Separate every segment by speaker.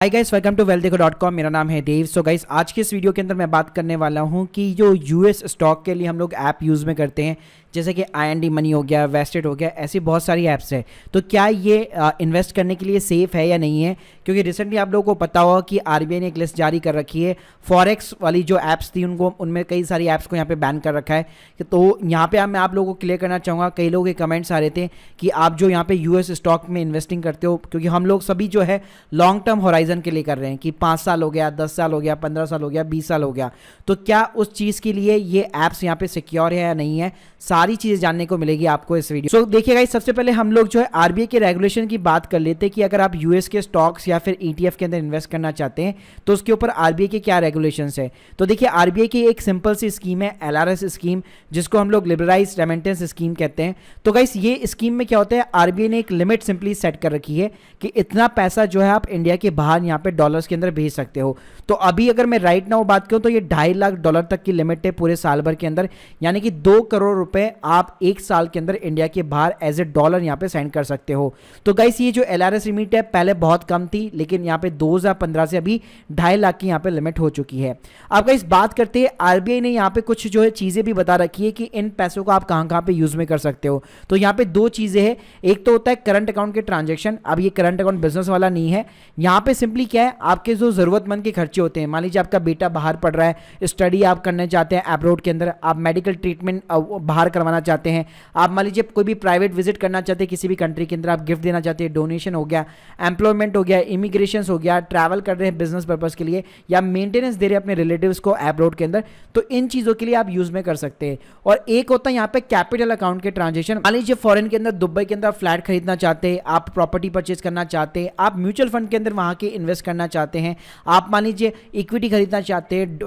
Speaker 1: Hi guys, welcome to wealthdekho.com। मेरा नाम है देव। सो गाइस, आज के इस वीडियो के अंदर मैं बात करने वाला हूं कि जो यूएस स्टॉक के लिए हम लोग ऐप यूज़ में करते हैं, जैसे कि IND मनी हो गया, वेस्टेड हो गया, ऐसी बहुत सारी ऐप्स है। तो क्या ये इन्वेस्ट करने के लिए सेफ़ है या नहीं है? क्योंकि रिसेंटली आप लोगों को पता होगा कि RBI ने एक लिस्ट जारी कर रखी है। फॉरेक्स वाली जो ऐप्स थी उनमें कई सारी ऐप्स को यहाँ पे बैन कर रखा है। तो यहाँ पे मैं आप लोगों को क्लियर करना चाहूँगा, कई लोगों के कमेंट्स आ रहे थे कि आप जो यहाँ पे यूएस स्टॉक में इन्वेस्टिंग करते हो, क्योंकि हम लोग सभी जो है लॉन्ग टर्म होराइजन के लिए कर रहे हैं कि 5 साल हो गया, 10 साल हो गया, 15 साल हो गया, 20 साल हो गया। तो क्या उस चीज़ के लिए ये ऐप्स यहाँ पे सिक्योर है या नहीं है, सारी चीज़ें जानने को मिलेगी आपको इस वीडियो। सो देखिएगा, सबसे पहले हम लोग जो है RBI के रेगुलेशन की बात कर लेते हैं कि अगर आप यूएस के स्टॉक्स या फिर ETF के अंदर इन्वेस्ट करना चाहते हैं तो उसके ऊपर RBI के क्या रेगुलेशंस है। तो देखिए, RBI की एक सिंपल सी स्कीम है, LRS स्कीम, जिसको हम लोग लिबरलाइज रेमिटेंस स्कीम कहते हैं। तो गाइस, ये स्कीम में क्या होता है, RBI ने एक लिमिट सिंपली सेट कर रखी है कि इतना पैसा जो है आप इंडिया के बाहर यहाँ पे डॉलर्स के अंदर भेज सकते हो। तो अभी अगर मैं राइट नाउ बात करूँ तो ये $2.5 लाख तक की लिमिट है पूरे साल भर के अंदर, यानी कि 2 करोड़ रुपए आप एक साल के अंदर इंडिया के बाहर एज ए डॉलर यहाँ पे सेंड कर सकते हो। तो गाइस, ये जो LRS लिमिट है पहले बहुत कम थी, लेकिन यहाँ पे 2015 से अभी $2.5 लाख की यहाँ पे लिमिट हो चुकी है। अब गाइस, बात करते हैं, RBI ने यहाँ पे कुछ जो है चीज़ें भी बता रखी है कि इन पैसों को आप कहाँ कहाँ पे यूज़ में कर सकते हो। तो यहाँ पे 2 चीज़ें हैं, एक तो होता है करंट अकाउंट के ट्रांजेक्शन। अब ये करंट अकाउंट बिजनेस वाला नहीं है, यहाँ पे सिंपली क्या है, आपके जो ज़रूरतमंद के खर्चे होते हैं, मान लीजिए आपका बेटा बाहर पढ़ रहा है, स्टडी आप करना चाहते हैं अब्रॉड के अंदर, आप मेडिकल ट्रीटमेंट बाहर करवाना चाहते हैं, आप मान लीजिए कोई भी प्राइवेट विजिट करना चाहते हैं किसी भी कंट्री के अंदर, आप गिफ्ट देना चाहते हैं, डोनेशन हो गया, एम्प्लॉयमेंट हो गया, इमिग्रेशन हो गया, ट्रैवल कर रहे हैं बिजनेस पर्पस के लिए, या मेंटेनेंस दे रहे हैं अपने रिलेटिव्स को अब्रॉड के अंदर, तो इन चीज़ों के लिए आप यूज़ में कर सकते हैं। और एक होता है यहाँ पे कैपिटल अकाउंट के ट्रांजेक्शन। मान लीजिए फॉरेन के अंदर, दुबई के अंदर फ्लैट खरीदना चाहते हैं, आप प्रॉपर्टी परचेज करना चाहते हैं, आप म्यूचुअल फंड के अंदर वहाँ के इन्वेस्ट करना चाहते हैं, आप मान लीजिए इक्विटी खरीदना चाहते हैं,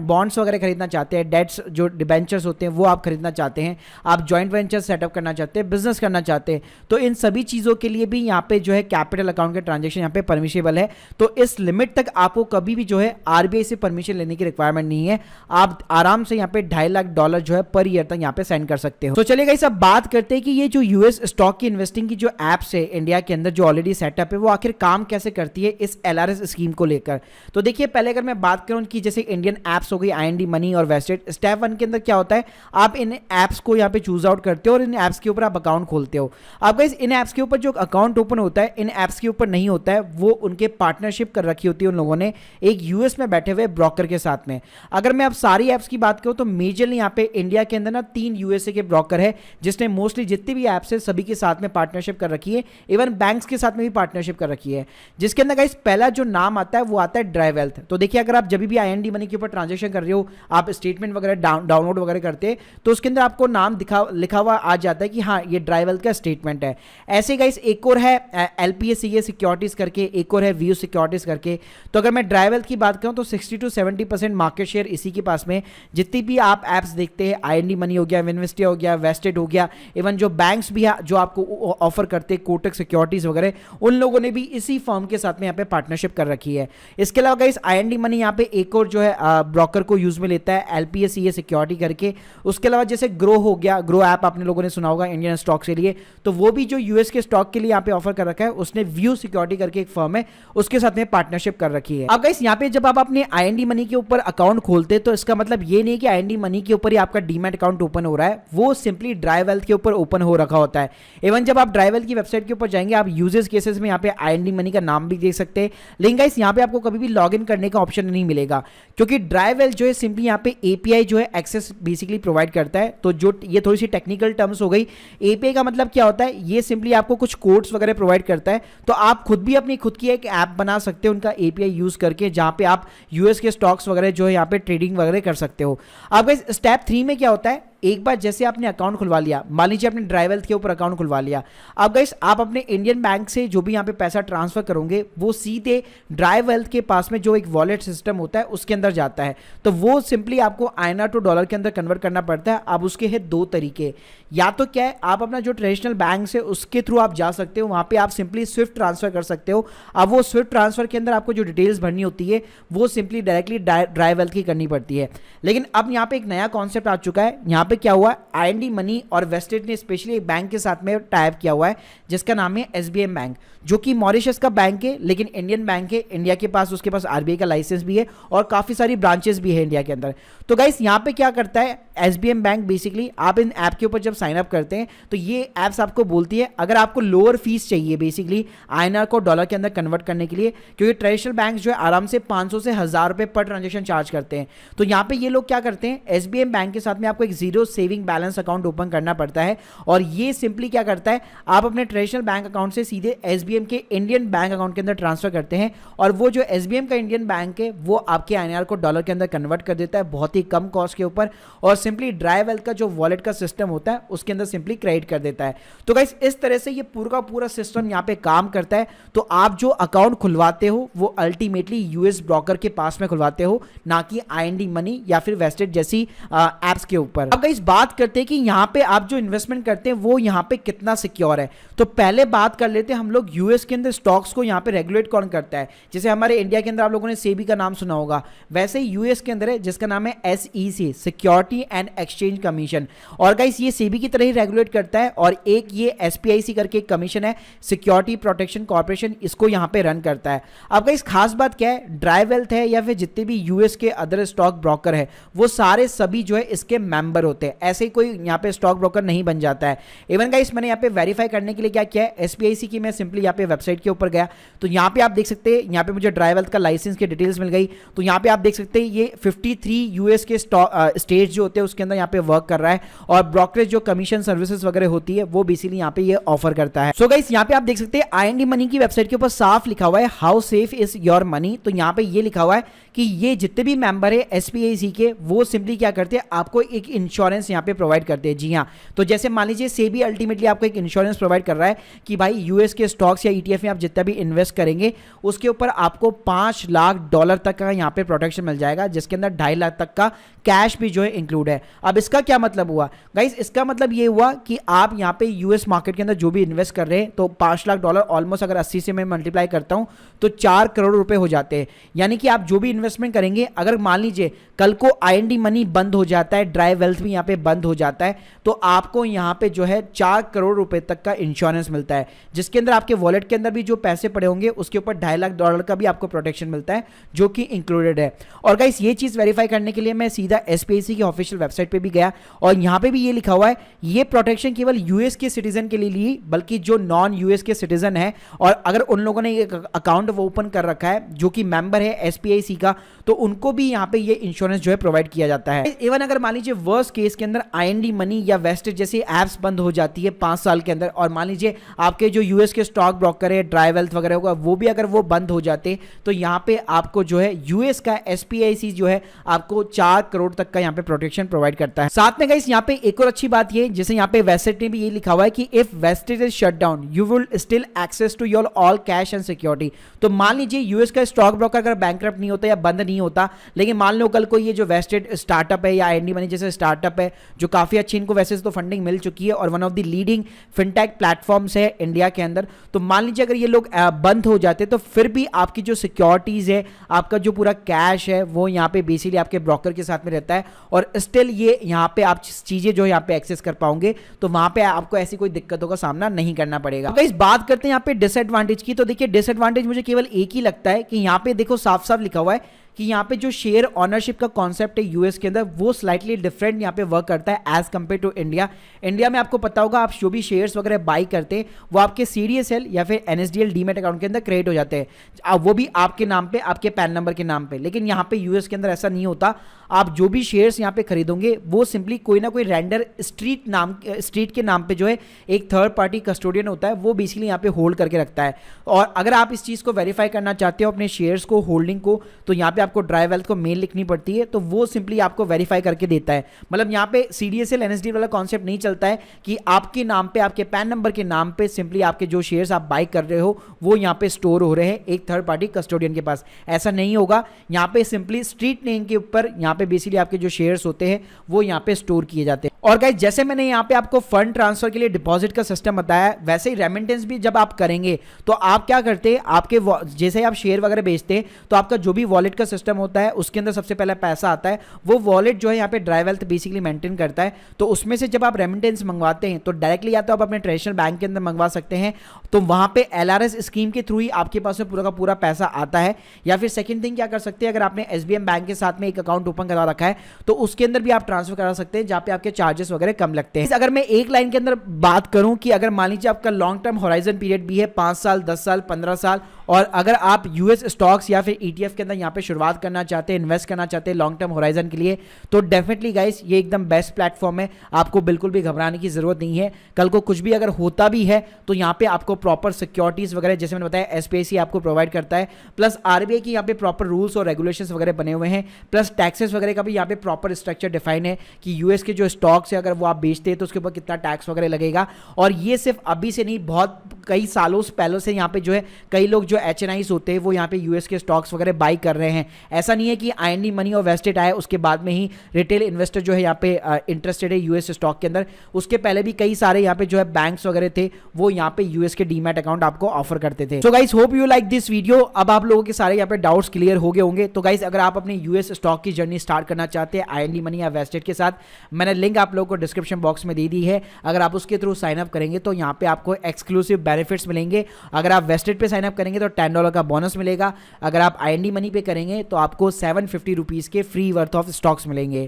Speaker 1: बॉन्ड्स वगैरह खरीदना चाहते हैं, डेट्स जो डिबेंचर्स होते हैं वो आप खरीदना चाहते हैं, आप जॉइंट वेंचर सेटअप करना चाहते हैं, बिजनेस करना चाहते हैं, तो इन सभी चीज़ों के लिए भी यहाँ पे जो है कैपिटल अकाउंट के ट्रांजेक्शन यहाँ पे परमिशेबल है। तो इस लिमिट तक आपको कभी भी जो है RBI से परमिशन लेने की रिक्वायरमेंट नहीं है, आप आराम से यहाँ पे $2.5 लाख जो है पर ईयर तक यहाँ पे सेंड कर सकते हो। तो चलिए गाइस, अब बात करते हैं कि ये जो यूएस स्टॉक की इन्वेस्टिंग की जो एप्स है इंडिया के अंदर जो ऑलरेडी सेटअप है, वो आखिर काम कैसे करती है इस LRS स्कीम को लेकर। तो देखिए, पहले अगर मैं बात करूं कि जैसे इंडियन ऐप्स हो गई, IND मनी और वेस्टेड, स्टेप 1 के अंदर क्या होता है, आप इन ऐप्स को यहाँ पे चूज आउट करते हो और इन ऐप्स के ऊपर आप अकाउंट खोलते हो। अब गाइस, इन ऐप्स के ऊपर जो अकाउंट ओपन होता है, इन ऐप्स के ऊपर नहीं होता है, वो उनके पार्टनरशिप कर रखी होती है उन लोगों ने एक यूएस में बैठे हुए ब्रोकर के साथ में। अगर मैं अब सारी ऐप्स की बात करूं तो मेजरली यहाँ पे इंडिया के अंदर ना 3 यूएसए के ब्रोकर है, जिसने मोस्टली जितनी भी ऐप्स है सभी के साथ में पार्टनरशिप कर रखी है, इवन बैंक्स के साथ में भी पार्टनरशिप कर रखी है। जिसके अंदर गाइस पहला जो नाम आता है वो आता है ड्राइवेल्थ। तो देखिए, अगर आप जब भी IND मनी के ऊपर ट्रांजेक्शन कर रहे हो, आप स्टेटमेंट वगैरह डाउनलोड वगैरह करते हैं, तो उसके अंदर आपको नाम लिखा हुआ आ जाता है कि हाँ, ये ड्राइवेल्थ का स्टेटमेंट है। ऐसे गाइस एक और है LPSCA सिक्योरिटीज करके, एक और है व्यू सिक्योरिटीज करके। तो अगर मैं ड्राइवेल्थ की बात करूं तो 60 to 70% मार्केट शेयर इसी के पास में। जितनी भी आप ऐप्स देखते हैं, IND मनी हो गया, इन्वेस्टिया हो गया, वेस्टेड हो गया, इवन जो बैंक्स भी जो आपको ऑफर करते हैं, कोटक सिक्योरिटीज वगैरह, उन लोगों ने भी इसी फर्म के साथ में यहाँ पे पार्टनरशिप कर रखी है। इसके अलावा गाइस IND मनी यहाँ पे एक और जो है ब्रोकर को यूज में लेता है, LPSCA सिक्योरिटी करके। उसके अलावा जैसे ग्रो हो गया, ग्रो ऐप आपने लोगों ने सुना होगा इंडियन स्टॉक के लिए, तो वो भी जो यूएस के स्टॉक के लिए यहाँ पे ऑफर कर रखा है, उसने व्यू सिक्योरिटी करके एक फर्म है, उसके साथ में पार्टनरशिप कर रखी है। अब गाइस, यहाँ पे जब आप अपने IND मनी के ऊपर अकाउंट खोलते हैं तो इसका मतलब ये नहीं कि IND मनी के ऊपर ही आपका डीमैट अकाउंट ओपन हो रहा है, वो सिंपली ड्राइवेल्थ के ऊपर ओपन हो रखा होता है। इवन जब आप ड्राइवेल्थ की वेबसाइट के ऊपर जाएंगे, आप यूजेस केसेस में यहाँ पे IND मनी का नाम भी देख सकते हैं, लेकिन गाइस यहाँ पे आपको कभी भी लॉग इन करने का ऑप्शन नहीं मिलेगा, क्योंकि ड्राइवेल्थ जो है सिंपली यहाँ पे API जो है एक्सेस बेसिकली प्रोवाइड करता है। तो जो ये थोड़ी सी टेक्निकल टर्म्स हो गई, API का मतलब क्या होता है, ये सिंपली आपको कुछ कोड्स वगैरह प्रोवाइड करता है, तो आप खुद भी अपनी खुद की एक ऐप बना सकते हो उनका API यूज करके, जहां पे आप यूएस के स्टॉक्स वगैरह जो है यहाँ पे ट्रेडिंग वगैरह कर सकते हो। अब स्टेप 3 में क्या होता है, एक बार जैसे आपने अकाउंट खुलवा लिया, मान लीजिए आपने ड्राइवेल्थ के ऊपर अकाउंट खुलवा लिया, अब गाइस आप अपने इंडियन बैंक से जो भी यहाँ पे पैसा ट्रांसफर करोगे, वो सीधे ड्राइवेल्थ के पास में जो एक वॉलेट सिस्टम होता है उसके अंदर जाता है। तो वो सिंपली आपको INR टू डॉलर के अंदर कन्वर्ट करना पड़ता है। अब उसके हैं 2 तरीके, या तो क्या है, आप अपना जो ट्रेडिशनल बैंक है उसके थ्रू आप जा सकते हो, वहां पे आप सिंपली स्विफ्ट ट्रांसफर कर सकते हो। अब वो स्विफ्ट ट्रांसफर के अंदर आपको जो डिटेल्स भरनी होती है वो सिंपली डायरेक्टली ड्राइवेल्थ की करनी पड़ती है। लेकिन अब यहाँ पे एक नया कॉन्सेप्ट आ चुका है, यहाँ पे क्या हुआ है, आईएनडी मनी और वेस्टेड ने स्पेशली एक बैंक के साथ में टाइप किया हुआ है जिसका नाम है एसबीएम बैंक, जो कि मॉरिशस का बैंक है लेकिन इंडियन बैंक है। इंडिया के पास उसके पास आरबीआई का लाइसेंस भी है और काफ़ी सारी ब्रांचेस भी है इंडिया के अंदर। तो गाइस यहाँ पे क्या करता है एसबीएम बैंक, बेसिकली आप इन ऐप के ऊपर जब साइन अप करते हैं तो ये ऐप्स आपको बोलती है अगर आपको लोअर फीस चाहिए बेसिकली आईएनआर को डॉलर के अंदर कन्वर्ट करने के लिए, क्योंकि ट्रेडिशनल बैंक जो है आराम से 500 से 1000 रुपये पर ट्रांजेक्शन चार्ज करते हैं। तो यहाँ पे ये लोग क्या करते हैं, एसबीएम बैंक के साथ में आपको एक zero saving balance account open करना पड़ता है और ये सिंपली क्या करता है, आप अपने ट्रेडिशनल बैंक अकाउंट से सीधे एसबीएम के इंडियन बैंक अकाउंट के अंदर ट्रांसफर करते हैं और वो जो एसबीएम का इंडियन बैंक है वो आपके आईएनआर को डॉलर के अंदर कन्वर्ट कर देता है बहुत ही कम कॉस्ट के ऊपर और सिंपली ड्राई वेल्थ का जो वॉलेट का सिस्टम होता है उसके अंदर सिंपली क्रेडिट कर देता है। तो गाइस इस तरह से ये पूरा का पूरा सिस्टम यहाँ पे काम करता है। तो आप जो अकाउंट खुलवाते हो वो अल्टीमेटली यूएस ब्रोकर के पास में खुलवाते हो, ना कि आईएनडी मनी या फिर वेस्टेड जैसी एप्स के ऊपर। अब गाइस बात करते हैं कि यहाँ पे आप जो इन्वेस्टमेंट करते हैं वो यहाँ पे कितना सिक्योर है। तो पहले बात कर लेते हैं हम लोग यूएस के अंदर स्टॉक्स को यहाँ पे रेगुलेट कौन करता है। जैसे हमारे इंडिया के अंदर आप लोगों ने सेबी का नाम सुना होगा, वैसे ही यूएस के अंदर है जिसका नाम है SEC, security and exchange commission. और गाइस ये सेबी की तरह ही रेगुलेट करता है और एक ये एसपीआईसी करके एक कमीशन है, सिक्योरिटी प्रोटेक्शन कॉर्पोरेशन, इसको यहाँ पे रन करता है। अब गाइस खास बात क्या है, ड्राई वेल्थ है या फिर जितने भी यूएस के अदर स्टॉक ब्रोकर है वो सारे सभी जो है इसके मेंबर होते हैं, ऐसे ही कोई यहाँ पे स्टॉक ब्रोकर नहीं बन जाता है। इवन गाइस मैंने यहाँ पे वेरीफाई करने के लिए क्या किया है, एसपीआईसी की मैं सिंपली यहाँ पे वेबसाइट के ऊपर गया तो यहाँ पे आप देख सकते हैं, यहाँ पे मुझे ड्राई वेल्थ का लाइसेंस की डिटेल्स मिल गई। तो यहाँ पे आप देख सकते हैं ये 53 यूएस के स्टेट जो होते हैं उसके अंदर यहाँ पे वर्क कर रहा है और ब्रोकरेज जो कमीशन सर्विसेज वगैरह होती है वो बेसिकली यहाँ पे ये ऑफर करता है। सो गाइस यहाँ पे आप देख सकते हैं आईएनडी मनी की वेबसाइट के ऊपर साफ लिखा हुआ है how safe is your money. तो यहाँ पे ये लिखा हुआ है कि ये जितने भी मेंबर है एसपीआईसी के वो सिंपली क्या करते हैं, आपको एक इंश्योरेंस यहाँ पे प्रोवाइड करते हैं। जी हाँ, तो जैसे मान लीजिए सेबी अल्टीमेटली आपको एक इंश्योरेंस प्रोवाइड कर रहा है कि भाई यूएस के स्टॉक्स या ईटीएफ में आप जितना भी इन्वेस्ट करेंगे उसके ऊपर आपको $5 लाख तक का यहाँ पे प्रोटेक्शन मिल जाएगा, जिसके अंदर 2.5 लाख तक का कैश भी जो है इंक्लूड है। अब इसका क्या मतलब हुआ गाइस, इसका मतलब ये हुआ कि आप यहाँ पे यूएस मार्केट के अंदर जो भी इन्वेस्ट कर रहे हैं तो $5 लाख ऑलमोस्ट अगर 80 से मैं मल्टीप्लाई करता हूँ तो 4 करोड़ रुपए हो जाते हैं। यानी कि आप जो भी इन्वेस्टमेंट करेंगे, अगर मान लीजिए कल को आईएनडी मनी बंद हो जाता है, ड्राई वेल्थ भी यहाँ पे बंद हो जाता है, तो आपको यहाँ पे जो है 4 करोड़ रुपए तक का इंश्योरेंस मिलता है, जिसके अंदर आपके वॉलेट के अंदर भी जो पैसे पड़े होंगे उसके ऊपर $2.5 लाख का भी आपको प्रोटेक्शन मिलता है जो कि इंक्लूडेड है। और गाइस ये चीज वेरीफाई करने के लिए मैं सीधा एसपीआईसी की ऑफिशियल वेबसाइट पे भी गया और यहाँ पे भी ये लिखा हुआ है ये प्रोटेक्शन केवल यूएस के सिटीजन के लिए ली, बल्कि जो नॉन यूएस के सिटीजन है और अगर उन लोगों ने एक अकाउंट ओपन कर रखा है जो कि मेंबर है एसपीआईसी का, तो उनको भी यहाँ पे ये इंश्योरेंस जो है प्रोवाइड किया जाता है। इवन अगर मान लीजिए वर्स्ट केस के अंदर आईएनडी मनी या वेस्टेड जैसी एप्स बंद हो जाती है 5 साल के अंदर, और मान लीजिए आपके जो यूएस के स्टॉक ब्रोकर है, ड्राई वेल्थ वगैरह होगा, वो भी अगर वो बंद हो जाते तो यहाँ पे आपको जो है यूएस का एसपीआईसी जो है आपको 4 करोड़ तक का यहाँ पे प्रोटेक्शन प्रोवाइड करता है। साथ में गाइस यहाँ पे एक और अच्छी बात ये, जैसे यहाँ पे वेस्टेड ने भी ये लिखा हुआ है कि if Vested is shut down you will still access to your all cash and security. तो मान लीजिए यूएस का स्टॉक ब्रोकर अगर बैंकरप्ट नहीं होता या बंद नहीं होता, लेकिन मान लो कल को ये जो वेस्टेड स्टार्टअप है या आईएनडी मनी जैसे स्टार्टअप है जो काफी अच्छी, इनको वैसे तो फंडिंग मिल चुकी है और one of the leading fintech platforms है इंडिया के अंदर, तो मान लीजिए अगर ये लोग बंद हो जाते तो फिर भी आपकी जो सिक्योरिटीज है, आपका जो पूरा कैश है वो यहाँ पे बेसिकली आपके ब्रोकर के साथ में रहता है और स्टिल ये यहाँ पे आप चीजें जो यहाँ पे एक्सेस कर पाओगे, तो वहां पे आपको ऐसी कोई दिक्कतों का सामना नहीं करना पड़ेगा। तो इस बात करते हैं यहाँ पे डिसएडवांटेज की, तो देखिए डिसएडवांटेज मुझे केवल एक ही लगता है कि यहाँ पे देखो साफ साफ लिखा हुआ है कि यहाँ पे जो शेयर ऑनरशिप का कॉन्सेप्ट है यूएस के अंदर वो स्लाइटली डिफरेंट यहाँ पे वर्क करता है as compare to India. India में आपको पता होगा आप जो भी शेयर्स वगैरह बाई करते हैं वो आपके सीडीएसएल या फिर एनएसडीएल डीमेट अकाउंट के अंदर क्रिएट हो जाते हैं, वो भी आपके नाम पे, आपके पैन नंबर के नाम पे। लेकिन यहाँ पे यूएस के अंदर ऐसा नहीं होता, आप जो भी शेयर्स यहाँ पे खरीदोगे वो सिंपली कोई ना कोई रेंडर स्ट्रीट के नाम पे जो है एक थर्ड पार्टी कस्टोडियन होता है, वो बेसिकली यहाँ पे होल्ड करके रखता है। और अगर आप इस चीज़ को वेरीफाई करना चाहते हो अपने शेयर्स को, होल्डिंग को, तो यहाँ पे आपको ड्राई वेल्थ को मेल लिखनी पड़ती है, तो वो सिंपली आपको वेरीफाई करके देता है। मतलब यहाँ पे सीडीएसएल एनएसडी वाला कॉन्सेप्ट नहीं चलता है कि आपके नाम पे, आपके पैन नंबर के नाम पे सिंपली आपके जो शेयर्स आप बाई कर रहे हो वो यहाँ पे स्टोर हो रहे हैं एक थर्ड पार्टी कस्टोडियन के पास। ऐसा नहीं होगा, यहाँ पे सिंपली स्ट्रीट नेम के ऊपर यहाँ पे बेसिकली आपके जो शेयर्स होते हैं वो यहाँ पे स्टोर किए जाते हैं। और गाइस जैसे मैंने यहाँ पे आपको फंड ट्रांसफर के लिए डिपॉजिट का सिस्टम बताया, वैसे ही रेमिटेंस भी जब आप करेंगे तो आप क्या करते हैं, आपके जैसे आप शेयर वगैरह बेचते हैं तो आपका जो भी वॉलेट का सिस्टम होता है उसके अंदर सबसे पहला पैसा आता है, वो वॉलेट जो है यहाँ पे ड्राई वेल्थ बेसिकली मेंटेन करता है। तो उसमें से जब आप रेमिटेंस मंगवाते हैं तो डायरेक्टली या तो आप अपने ट्रेडिशनल बैंक के अंदर मंगवा सकते हैं, तो वहां पे LRS स्कीम के थ्रू ही आपके पास में पूरा का पूरा पैसा आता है। या फिर सेकंड थिंग क्या कर सकते हैं, अगर आपने SBM बैंक के साथ में एक अकाउंट ओपन करा रखा है तो उसके अंदर भी आप ट्रांसफर करा सकते हैं, जहां पे आपके चार्जेस वगैरह कम लगते हैं। अगर मैं एक लाइन के अंदर बात करूं कि अगर मान लीजिए आपका लॉन्ग टर्म होराइजन पीरियड भी है 5 साल, 10 साल, 15 साल, और अगर आप यूएस स्टॉक्स या फिर ETF के अंदर यहाँ पे शुरुआत करना चाहते हैं, इन्वेस्ट करना चाहते हैं लॉन्ग टर्म होराइजन के लिए, तो डेफिनेटली गाइस ये एकदम बेस्ट प्लेटफॉर्म है। आपको बिल्कुल भी घबराने की जरूरत नहीं है। कल को कुछ भी अगर होता भी है तो यहाँ पे आपको प्रॉपर सिक्योरिटीज वगैरह जैसे मैंने बताया SPIC आपको प्रोवाइड करता है, प्लस RBI की यहाँ पे प्रॉपर रूल्स और रेगुलेशंस वगैरह बने हुए हैं, प्लस टैक्सेस वगैरह का भी यहाँ पे प्रॉपर स्ट्रक्चर डिफाइन है कि यूएस के जो स्टॉक्स है अगर वो आप बेचते हैं तो उसके ऊपर कितना टैक्स वगैरह लगेगा। और ये सिर्फ अभी से नहीं, बहुत कई सालों से पहले से यहाँ पे जो है कई लोग जो HNIs होते हैं वो यहाँ पे यूएस के स्टॉक्स वगैरह बाई कर रहे हैं। ऐसा नहीं है कि IND मनी और वेस्टेड आए उसके बाद में ही रिटेल इन्वेस्टर जो है यहाँ पे इंटरेस्टेड है यूएस स्टॉक के अंदर। उसके पहले भी कई सारे यहाँ पे जो है बैंक्स वगैरह थे वो यहाँ पे यूएस के डीमैट अकाउंट आपको ऑफर करते थे। So guys hope you like this video. अब आप लोगों के सारे यहाँ पे डाउट्स क्लियर हो गए होंगे। तो गाइस अगर आप अपने यूएस स्टॉक की जर्नी स्टार्ट करना चाहते हैं IND मनी या वेस्टेड के साथ, मैंने लिंक आप लोगों को डिस्क्रिप्शन बॉक्स में दे दी है। अगर आप उसके थ्रू साइन अप करेंगे तो यहाँ पे आपको एक्सक्लूसिव बेनिफिट्स मिलेंगे। अगर आप वेस्टेड पे साइन अप करेंगे तो $10 का बोनस मिलेगा। अगर आप IND मनी पे करेंगे तो आपको 750 रुपीज़ के फ्री वर्थ ऑफ स्टॉक्स मिलेंगे।